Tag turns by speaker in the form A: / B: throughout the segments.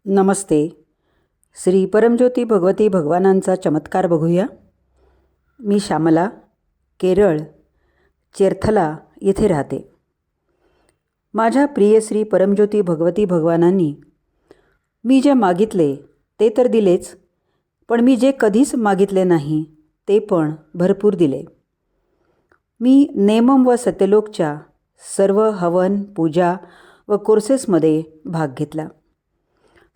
A: नमस्ते. श्री परमज्योती भगवती भगवानांचा चमत्कार बघूया. मी श्यामला, केरळ, चेर्थला येथे राहते. माझ्या प्रिय श्री परमज्योती भगवती भगवानांनी मी जे मागितले ते तर दिलेच, पण मी जे कधीच मागितले नाही ते पण भरपूर दिले. मी नेमम व सत्यलोकच्या सर्व हवन, पूजा व कोर्सेसमध्ये भाग घेतला.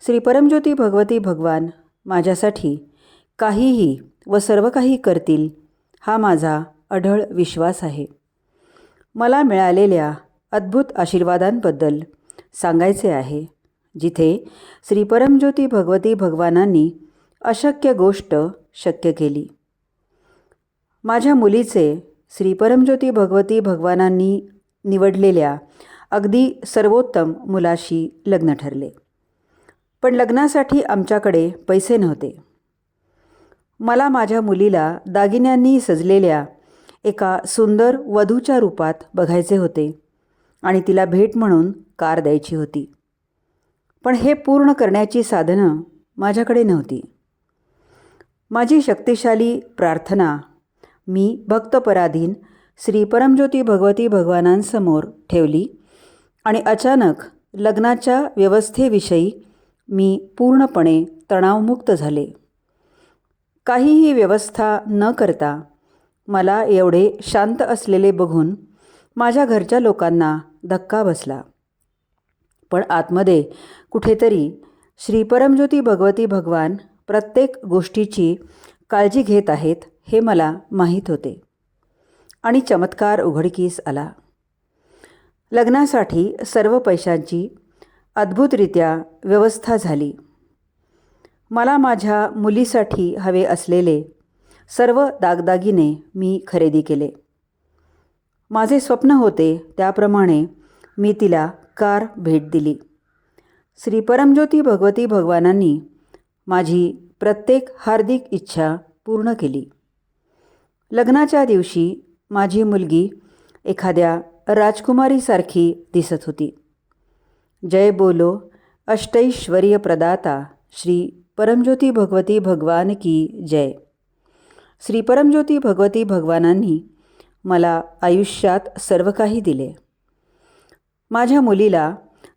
A: श्री परमज्योती भगवती भगवान माझ्यासाठी काहीही व सर्व काही करतील हा माझा अढळ विश्वास आहे. मला मिळालेल्या अद्भुत आशीर्वादांबद्दल सांगायचे आहे, जिथे श्री परमज्योती भगवती भगवानांनी अशक्य गोष्ट शक्य केली. माझ्या मुलीचे श्री परमज्योती भगवती भगवानांनी निवडलेल्या अगदी सर्वोत्तम मुलाशी लग्न ठरले. पण लग्नासाठी आमच्याकडे पैसे नव्हते. मला माझ्या मुलीला दागिन्यांनी सजलेल्या एका सुंदर वधूच्या रूपात बघायचे होते आणि तिला भेट म्हणून कार द्यायची होती. पण हे पूर्ण करण्याची साधनं माझ्याकडे नव्हती. माझी शक्तिशाली प्रार्थना मी भक्तपराधीन श्री परमज्योती भगवती भगवानांसमोर ठेवली आणि अचानक लग्नाच्या व्यवस्थेविषयी मी पूर्णपणे तणावमुक्त झाले. काहीही व्यवस्था न करता मला एवढे शांत असलेले बघून माझ्या घरच्या लोकांना धक्का बसला. पण आतमध्ये कुठेतरी श्री परमज्योती भगवती भगवान प्रत्येक गोष्टीची काळजी घेत आहेत हे मला माहीत होते आणि चमत्कार उघडकीस आला. लग्नासाठी सर्व पैशांची अद्भुतरित्या व्यवस्था झाली. मला माझ्या मुलीसाठी हवे असलेले सर्व दागदागिने मी खरेदी केले. माझे स्वप्न होते त्याप्रमाणे मी तिला कार भेट दिली. श्री परमज्योती भगवती भगवानांनी माझी प्रत्येक हार्दिक इच्छा पूर्ण केली. लग्नाच्या दिवशी माझी मुलगी एखाद्या राजकुमारीसारखी दिसत होती. जय बोलो अष्टैश्वर्य प्रदाता श्री परमज्योती भगवती भगवान की जय. श्री परमज्योती भगवती भगवानांनी मला आयुष्यात सर्व काही दिले. माझ्या मुलीला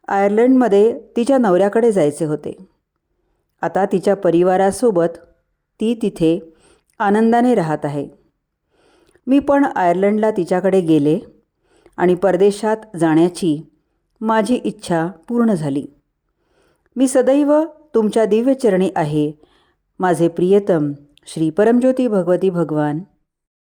A: आयर्लंडमध्ये तिच्या नवऱ्याकडे जायचे होते. आता तिच्या परिवारासोबत ती तिथे आनंदाने राहत आहे. मी पण आयर्लंडला तिच्याकडे गेले आणि परदेशात जाण्याची माझी इच्छा पूर्ण झाली. मी सदैव तुमच्या दिव्यचरणी आहे, माझे प्रियतम श्री परमज्योती भगवती भगवान.